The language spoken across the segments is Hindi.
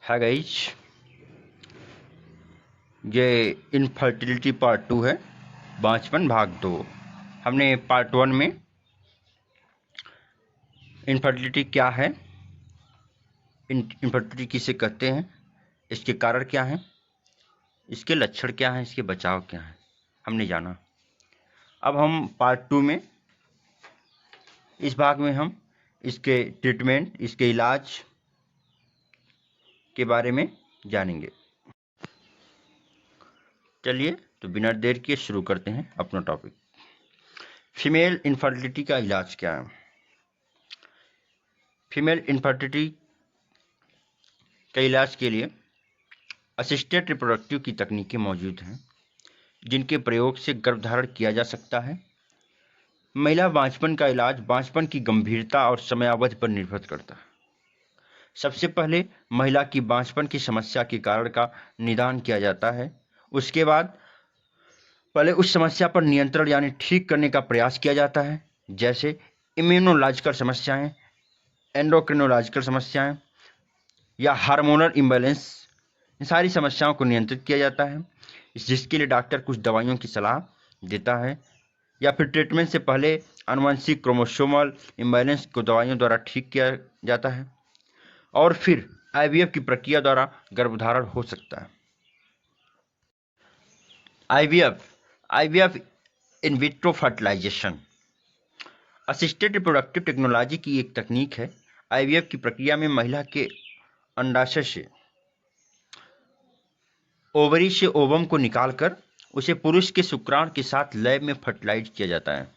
है गाइज, ये इनफर्टिलिटी पार्ट 2 है। बांझपन भाग 2। हमने पार्ट 1 में इनफर्टिलिटी क्या है, इनफर्टिलिटी किसे कहते हैं, इसके कारण क्या हैं, इसके लक्षण क्या हैं, इसके बचाव क्या हैं, हमने जाना। अब हम पार्ट 2 में, इस भाग में हम इसके ट्रीटमेंट, इसके इलाज के बारे में जानेंगे। चलिए तो बिना देर किए शुरू करते हैं अपना टॉपिक। फीमेल इनफर्टिलिटी का इलाज क्या है। फीमेल इनफर्टिलिटी के इलाज के लिए असिस्टेड रिप्रोडक्टिव की तकनीकें मौजूद हैं, जिनके प्रयोग से गर्भधारण किया जा सकता है। महिला बांझपन का इलाज बांझपन की गंभीरता और समयावधि पर निर्भर करता है। सबसे पहले महिला की बांझपन की समस्या के कारण का निदान किया जाता है। उसके बाद पहले उस समस्या पर नियंत्रण यानी ठीक करने का प्रयास किया जाता है, जैसे इम्यूनोलॉजिकल समस्याएं, एंडोक्रिनोलॉजिकल समस्याएं या हार्मोनल इम्बैलेंस। इन सारी समस्याओं को नियंत्रित किया जाता है, जिसके लिए डॉक्टर कुछ दवाइयों की सलाह देता है, या फिर ट्रीटमेंट से पहले आनुवंशिक क्रोमोसोमल इम्बैलेंस को दवाइयों द्वारा ठीक किया जाता है, और फिर आईवीएफ की प्रक्रिया द्वारा गर्भधारण हो सकता है। IVF in vitro fertilisation assisted reproductive technology की एक तकनीक है। आईवीएफ की प्रक्रिया में महिला के अंडाशय से, ओवरी से ओवम को निकालकर उसे पुरुष के शुक्राणु के साथ लैब में फर्टिलाइज किया जाता है।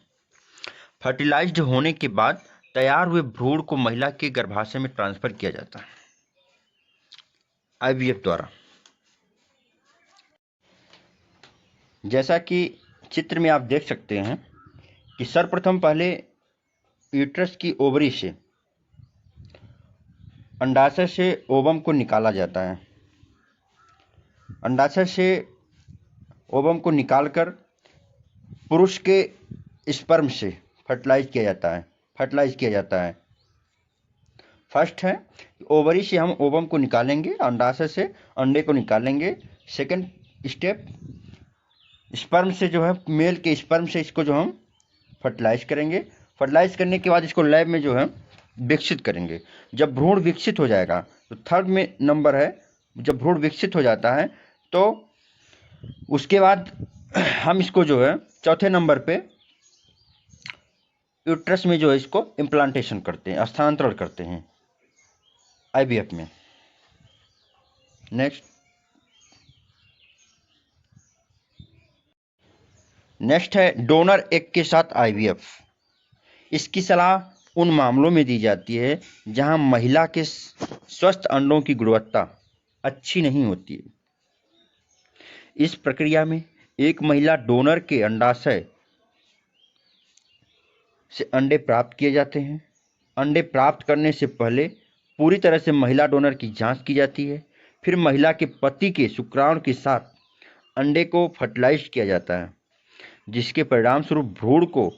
फर्टिलाइज्ड होने के बाद तैयार हुए भ्रूण को महिला के गर्भाशय में ट्रांसफर किया जाता है आईवीएफ द्वारा। जैसा कि चित्र में आप देख सकते हैं कि सर्वप्रथम पहले यूट्रस की ओवरी से, अंडाशय से ओवम को निकाला जाता है। अंडाशय से ओवम को निकालकर पुरुष के स्पर्म से फर्टिलाइज किया जाता है। फर्स्ट है, ओवरी से हम ओवम को निकालेंगे, अंडाशय से अंडे को निकालेंगे। सेकंड स्टेप, स्पर्म से जो है, मेल के स्पर्म से इसको जो हम फर्टिलाइज करेंगे। फर्टिलाइज करने के बाद इसको लैब में जो है विकसित करेंगे। जब भ्रूण विकसित हो जाएगा तो थर्ड में नंबर है, जब भ्रूण विकसित हो जाता है तो उसके बाद हम इसको जो है चौथे नंबर पे यूट्रस में जो है इसको इम्प्लांटेशन करते हैं, स्थानांतरण करते हैं आईवीएफ में। नेक्स्ट है डोनर एग के साथ आईवीएफ। इसकी सलाह उन मामलों में दी जाती है जहां महिला के स्वस्थ अंडों की गुणवत्ता अच्छी नहीं होती है। इस प्रक्रिया में एक महिला डोनर के अंडाशय से अंडे प्राप्त किए जाते हैं। अंडे प्राप्त करने से पहले पूरी तरह से महिला डोनर की जांच की जाती है। फिर महिला के पति के शुक्राणु के साथ अंडे को फर्टिलाइज किया जाता है, जिसके परिणाम स्वरूप भ्रूण को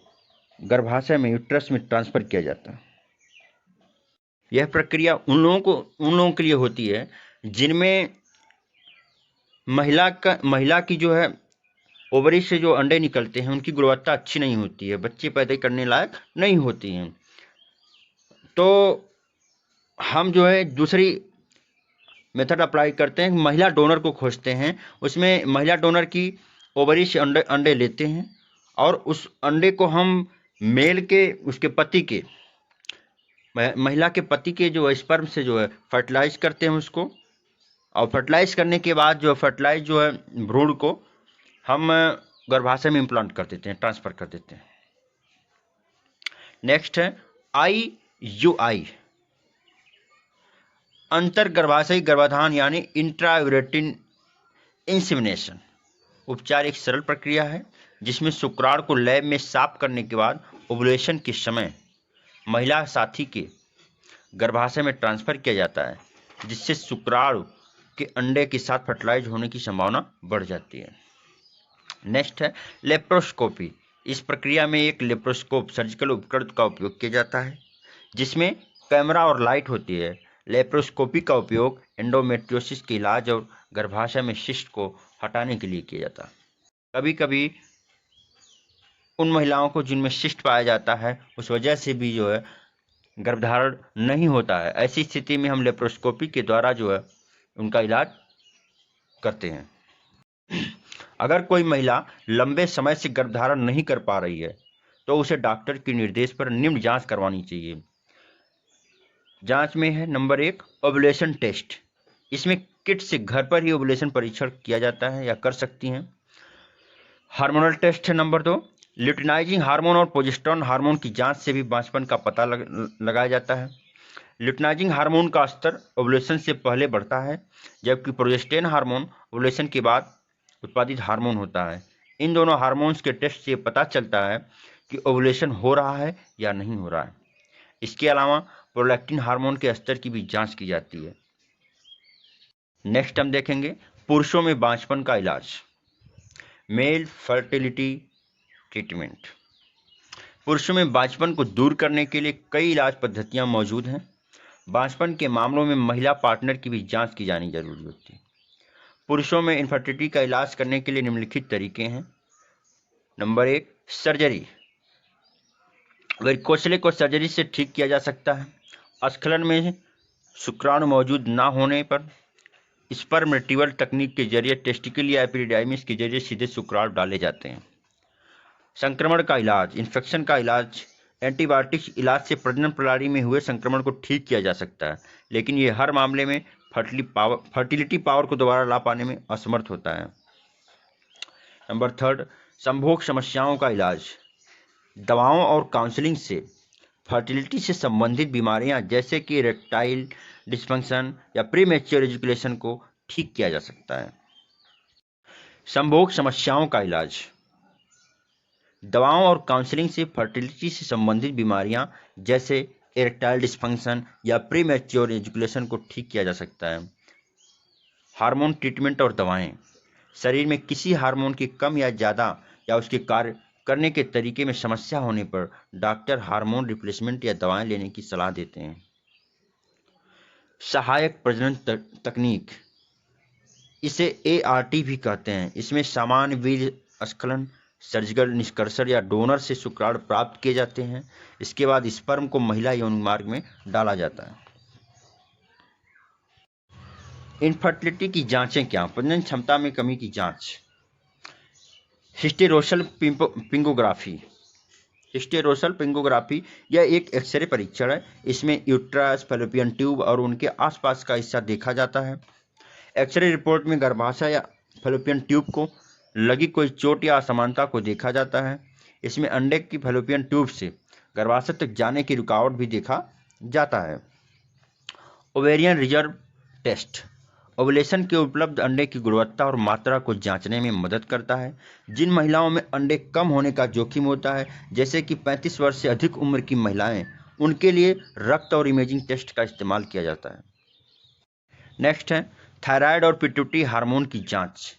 गर्भाशय में, यूट्रस में ट्रांसफर किया जाता है। यह प्रक्रिया उन लोगों के लिए होती है जिनमें महिला की जो है ओवरी से जो अंडे निकलते हैं उनकी गुणवत्ता अच्छी नहीं होती है, बच्चे पैदा करने लायक नहीं होती हैं। तो हम जो है दूसरी मेथड अप्लाई करते हैं, महिला डोनर को खोजते हैं। उसमें महिला डोनर की ओवरी से अंडे लेते हैं और उस अंडे को हम मेल के, उसके पति के, महिला के पति के जो स्पर्म से जो है फर्टिलाइज करते हैं उसको, और फर्टिलाइज करने के बाद जो फर्टिलाइज जो है भ्रूण को हम गर्भाशय में इम्प्लांट कर देते हैं, ट्रांसफर कर देते हैं। नेक्स्ट है IUI, अंतर गर्भाशयी गर्भाधान यानी इंट्रायूरेटिन इंसेमिनेशन। उपचार एक सरल प्रक्रिया है जिसमें शुक्राणु को लैब में साफ करने के बाद ओवुलेशन के समय महिला साथी के गर्भाशय में ट्रांसफर किया जाता है, जिससे शुक्राणु के अंडे के साथ फर्टिलाइज होने की संभावना बढ़ जाती है। नेक्स्ट है लेप्रोस्कोपी। इस प्रक्रिया में एक लेप्रोस्कोप सर्जिकल उपकरण का उपयोग किया जाता है, जिसमें कैमरा और लाइट होती है। लेप्रोस्कोपी का उपयोग एंडोमेट्रियोसिस के इलाज और गर्भाशय में शिस्ट को हटाने के लिए किया जाता है। कभी कभी उन महिलाओं को जिनमें शिस्ट पाया जाता है उस वजह से भी जो है गर्भधारण नहीं होता है, ऐसी स्थिति में हम लेप्रोस्कोपी के द्वारा जो है उनका इलाज करते हैं। अगर कोई महिला लंबे समय से गर्भधारण नहीं कर पा रही है तो उसे डॉक्टर के निर्देश पर निम्न जांच करवानी चाहिए। जांच में है नंबर 1 ओवुलेशन टेस्ट। इसमें किट से घर पर ही ओवुलेशन परीक्षण किया जाता है या कर सकती हैं। हार्मोनल टेस्ट है नंबर 2। ल्यूटिनाइजिंग हार्मोन और प्रोजेस्टेरोन हार्मोन की जांच से भी बांझपन का पता लगाया जाता है। ल्यूटिनाइजिंग हार्मोन का स्तर ओवुलेशन से पहले बढ़ता है, जबकि प्रोजेस्टेरोन हार्मोन ओवुलेशन के बाद उत्पादित हार्मोन होता है। इन दोनों हार्मोन्स के टेस्ट से पता चलता है कि ओवुलेशन हो रहा है या नहीं हो रहा है। इसके अलावा प्रोलैक्टिन हार्मोन के स्तर की भी जांच की जाती है। नेक्स्ट हम देखेंगे पुरुषों में बांझपन का इलाज, मेल फर्टिलिटी ट्रीटमेंट। पुरुषों में बांझपन को दूर करने के लिए कई इलाज पद्धतियां मौजूद हैं। बांझपन के मामलों में महिला पार्टनर की भी जांच की जानी जरूरी होती है। पुरुषों में इनफर्टिलिटी का इलाज करने के लिए निम्नलिखित तरीके हैं। Number 1 surgery. वेरिकोसिले को सर्जरी से ठीक किया जा सकता है। स्खलन में शुक्राणु मौजूद न होने पर स्पर्म रिट्रीवल तकनीक के जरिए टेस्टिकल या एपिडिडाइमिस के जरिए सीधे शुक्राणु डाले जाते हैं। संक्रमण का इलाज, इन्फेक्शन का इलाज, एंटीबायोटिक्स इलाज से प्रजनन प्रणाली में हुए संक्रमण को ठीक किया जा सकता है, लेकिन यह हर मामले में फर्टिलिटी पावर को दोबारा ला पाने में असमर्थ होता है। नंबर 3 संभोग समस्याओं का इलाज। दवाओं और काउंसलिंग से फर्टिलिटी से संबंधित बीमारियां जैसे कि इरेक्टाइल डिस्फंक्शन या प्रीमेच्योर एजुकेशन को ठीक किया जा सकता है। संभोग समस्याओं का इलाज। दवाओं और काउंसलिंग से फर्टिलिटी से संबंधित बीमारियां जैसे इरेक्टाइल डिस्फंक्शन या प्रीमेच्योर एजुकेशन को ठीक किया जा सकता है। हार्मोन ट्रीटमेंट और दवाएं। शरीर में किसी हार्मोन की कम या ज़्यादा या उसके कार्य करने के तरीके में समस्या होने पर डॉक्टर हार्मोन रिप्लेसमेंट या दवाएं लेने की सलाह देते हैं। सहायक प्रजनन तकनीक, इसे ART भी कहते हैं। इसमें सामान्य वीर्य स्खलन, सर्जिकल निष्कर्षण या डोनर से शुक्राणु प्राप्त किए जाते हैं। इसके बाद स्पर्म को महिला यौन मार्ग में डाला जाता है। इनफर्टिलिटी की जांचें क्या? प्रजनन क्षमता में कमी की जांच। हिस्टेरोसल पिंगोग्राफी। हिस्टेरोसल पिंगोग्राफी यह एक एक्सरे परीक्षण है। इसमें यूट्रस, फैलोपियन ट्यूब और उनके आसपास का हिस्सा देखा जाता है। एक्सरे रिपोर्ट में गर्भाशय या फैलोपियन ट्यूब को लगी कोई चोट या असमानता को देखा जाता है। इसमें अंडे की फैलोपियन ट्यूब से गर्भाशय तक जाने की रुकावट भी देखा जाता है। ओवेरियन रिजर्व टेस्ट ओवुलेशन के उपलब्ध अंडे की गुणवत्ता और मात्रा को जांचने में मदद करता है। जिन महिलाओं में अंडे कम होने का जोखिम होता है, जैसे कि 35 वर्ष से अधिक उम्र की महिलाएं, उनके लिए रक्त और इमेजिंग टेस्ट का इस्तेमाल किया जाता है। नेक्स्ट है थायराइड और पिट्यूटरी हार्मोन की जांच।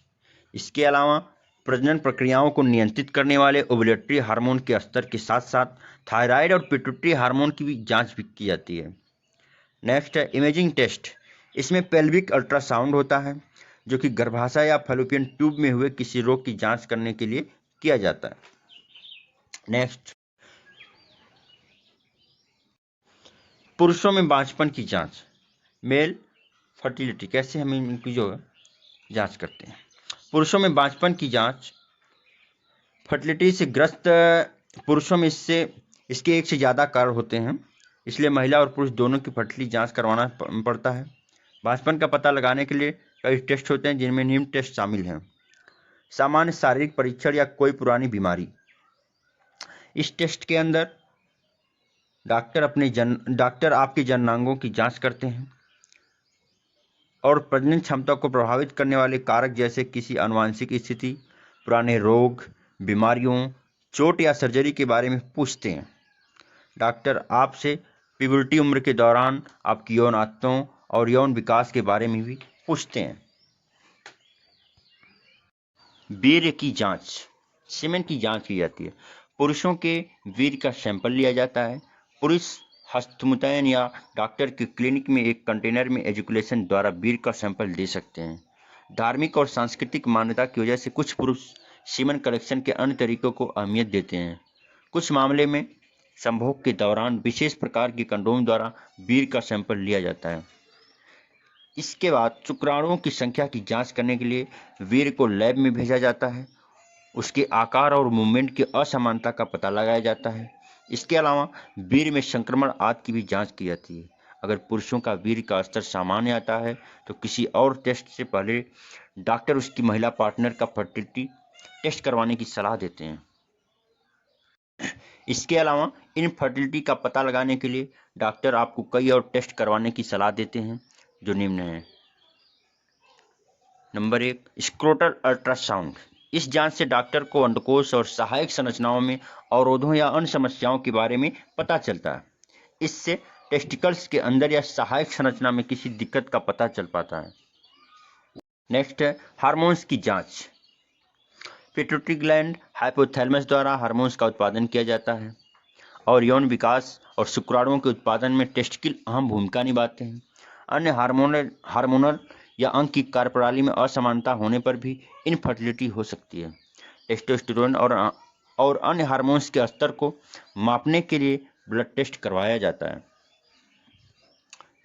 इसके अलावा प्रजनन प्रक्रियाओं को नियंत्रित करने वाले ओवुलेटरी हार्मोन के स्तर के साथ साथ थायराइड और पिट्यूटरी हार्मोन की भी जांच भी की जाती है। नेक्स्ट है इमेजिंग टेस्ट। इसमें पेल्विक अल्ट्रासाउंड होता है, जो कि गर्भाशय या फैलोपियन ट्यूब में हुए किसी रोग की जांच करने के लिए किया जाता है। नेक्स्ट पुरुषों में बांझपन की जांच, मेल फर्टिलिटी, कैसे हम इनकी जो है जांच करते हैं। पुरुषों में बांझपन की जांच, फर्टिलिटी से ग्रस्त पुरुषों में इसके एक से ज़्यादा कारण होते हैं, इसलिए महिला और पुरुष दोनों की फर्टिलिटी जांच करवाना पड़ता है। बांझपन का पता लगाने के लिए कई टेस्ट होते हैं, जिनमें निम्न टेस्ट शामिल हैं। सामान्य शारीरिक परीक्षण या कोई पुरानी बीमारी। इस टेस्ट के अंदर डॉक्टर आपके जननांगों की जांच करते हैं और प्रजनन क्षमता को प्रभावित करने वाले कारक जैसे किसी आनुवंशिक स्थिति, पुराने रोग, बीमारियों, चोट या सर्जरी के बारे में पूछते हैं। डॉक्टर आपसे प्यूबर्टी उम्र के दौरान आपकी यौन आदतों और यौन विकास के बारे में भी पूछते हैं। वीर्य की जांच, सीमेन की जांच की जाती है। पुरुषों के वीर्य का सैंपल लिया जाता है। पुरुष हस्तमुतयन या डॉक्टर के क्लिनिक में एक कंटेनर में एजुकेशन द्वारा वीर्य का सैंपल दे सकते हैं। धार्मिक और सांस्कृतिक मान्यता की वजह से कुछ पुरुष सीमन कलेक्शन के अन्य तरीकों को अहमियत देते हैं। कुछ मामले में संभोग के दौरान विशेष प्रकार के कंडोम द्वारा वीर्य का सैंपल लिया जाता है। इसके बाद शुक्राणुओं की संख्या की जांच करने के लिए वीर्य को लैब में भेजा जाता है। उसके आकार और मूवमेंट की असमानता का पता लगाया जाता है। इसके अलावा वीर्य में संक्रमण आदि की भी जांच की जाती है। अगर पुरुषों का वीर्य का स्तर सामान्य आता है तो किसी और टेस्ट से पहले डॉक्टर उसकी महिला पार्टनर का फर्टिलिटी टेस्ट करवाने की सलाह देते हैं। इसके अलावा इनफर्टिलिटी का पता लगाने के लिए डॉक्टर आपको कई और टेस्ट करवाने की सलाह देते हैं, जो निम्न हैं। Number 1, scrotal ultrasound. इस जांच से डॉक्टर को अंडकोश और सहायक संरचनाओं में अवरोधों या अन्य समस्याओं के बारे में पता चलता है। इससे टेस्टिकल्स के अंदर या सहायक संरचना में किसी दिक्कत का पता चल पाता है। नेक्स्ट है हार्मोन्स की जांच। पिट्यूटरी ग्लैंड, हाइपोथैलेमस द्वारा हार्मोन्स का उत्पादन किया जाता है और यौन विकास और शुक्राणुओं के उत्पादन में टेस्टिकल अहम भूमिका निभाते हैं। अन्य हार्मोनल या अंग की कार्यप्रणाली में असमानता होने पर भी इनफर्टिलिटी हो सकती है। टेस्टोस्टेरोन और अन्य हार्मोन्स के स्तर को मापने के लिए ब्लड टेस्ट करवाया जाता है।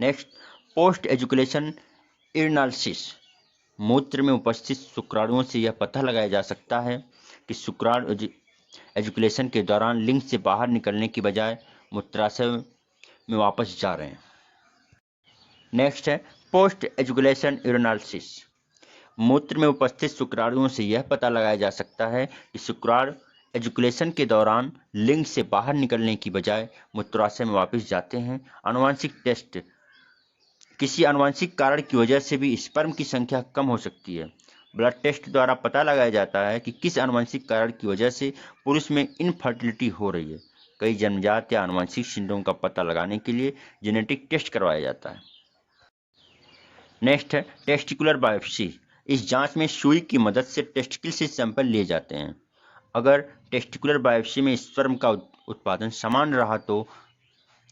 Next, post education analysis. मूत्र में उपस्थित शुक्राणुओं से यह पता लगाया जा सकता है कि शुक्राणु एजुकेशन के दौरान लिंग से बाहर निकलने की बजाय मूत्राशय में वापस जा रहे हैं। नेक्स्ट है पोस्ट एजुकेशन यूरिनालिसिस। मूत्र में उपस्थित शुक्राणुओं से यह पता लगाया जा सकता है कि शुक्राणु एजुकेशन के दौरान लिंग से बाहर निकलने की बजाय मूत्राशय में वापस जाते हैं। आनुवंशिक टेस्ट। किसी आनुवंशिक कारण की वजह से भी स्पर्म की संख्या कम हो सकती है। ब्लड टेस्ट द्वारा पता लगाया जाता है कि किस आनुवंशिक कारण की वजह से पुरुष में इनफर्टिलिटी हो रही है। कई जन्मजात या आनुवंशिक सिंड्रोम का पता लगाने के लिए जेनेटिक टेस्ट करवाया जाता है। नेक्स्ट है टेस्टिकुलर बायोप्सी। इस जांच में सुई की मदद से टेस्टिकल से सैंपल लिए जाते हैं। अगर टेस्टिकुलर बायोप्सी में स्पर्म का उत्पादन समान रहा तो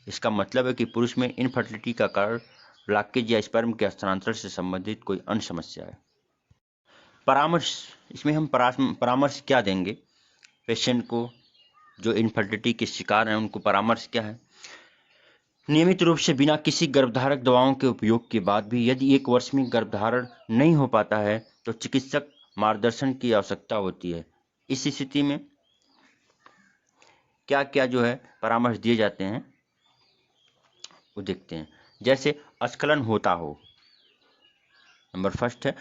इसका मतलब है कि पुरुष में इनफर्टिलिटी का कारण ब्लॉकेज या स्पर्म के हस्तांतरण से संबंधित कोई अन्य समस्या है। परामर्श। इसमें हम परामर्श क्या देंगे पेशेंट को जो इनफर्टिलिटी के शिकार हैं, उनको परामर्श क्या है? नियमित रूप से बिना किसी गर्भधारक दवाओं के उपयोग के बाद भी यदि 1 वर्ष में गर्भधारण नहीं हो पाता है तो चिकित्सक मार्गदर्शन की आवश्यकता होती है। इस स्थिति में क्या क्या जो है परामर्श दिए जाते हैं वो देखते हैं। जैसे स्खलन होता हो, नंबर 1 है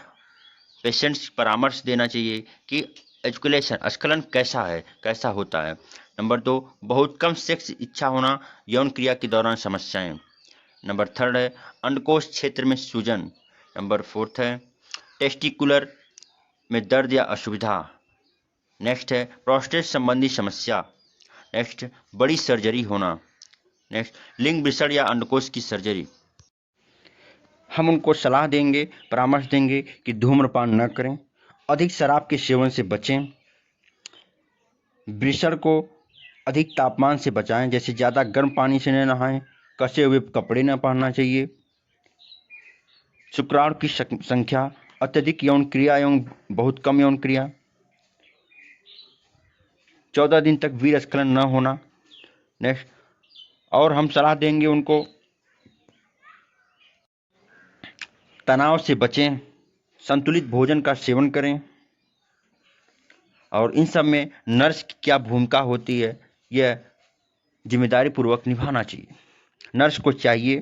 पेशेंट्स परामर्श देना चाहिए कि एजुकेशन स्खलन कैसा है, कैसा होता है। नंबर 2, बहुत कम सेक्स इच्छा होना, यौन क्रिया के दौरान समस्याएं। नंबर 3 है अंडकोश क्षेत्र में सूजन। नंबर 4 है टेस्टिकुलर में दर्द या असुविधा। नेक्स्ट है प्रोस्टेट संबंधी समस्या। नेक्स्ट बड़ी सर्जरी होना। नेक्स्ट लिंग विसर्जन या अंडकोश की सर्जरी। हम उनको सलाह देंगे, परामर्श देंगे कि धूम्रपान न करें, अधिक शराब के सेवन से बचें, विसर्जन को अधिक तापमान से बचाएं, जैसे ज़्यादा गर्म पानी से न नहाएं, कसे हुए कपड़े न पहनना चाहिए, शुक्राणु की संख्या, अत्यधिक यौन क्रिया एवं बहुत कम यौन क्रिया, 14 दिन तक वीर्य स्खलन न होना। नेक्स्ट, और हम सलाह देंगे उनको तनाव से बचें, संतुलित भोजन का सेवन करें, और इन सब में नर्स की क्या भूमिका होती है यह जिम्मेदारी पूर्वक निभाना चाहिए। नर्स को चाहिए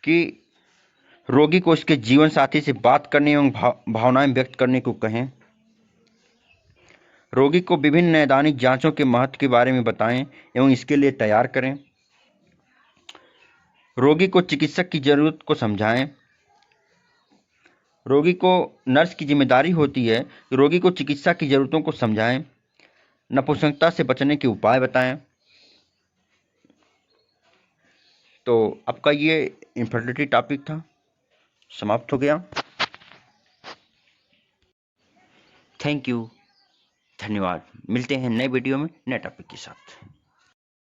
कि रोगी को उसके जीवन साथी से बात करने एवं भावनाएं व्यक्त करने को कहें। रोगी को विभिन्न नैदानिक जांचों के महत्व के बारे में बताएं एवं इसके लिए तैयार करें। रोगी को चिकित्सक की जरूरत को समझाएं। रोगी को नर्स की जिम्मेदारी होती है कि रोगी को चिकित्सा की जरूरतों को समझाएं, नपुंसकता से बचने के उपाय बताएं। तो आपका ये इनफर्टिलिटी टॉपिक था, समाप्त हो गया। थैंक यू, धन्यवाद। मिलते हैं नए वीडियो में नए टॉपिक के साथ।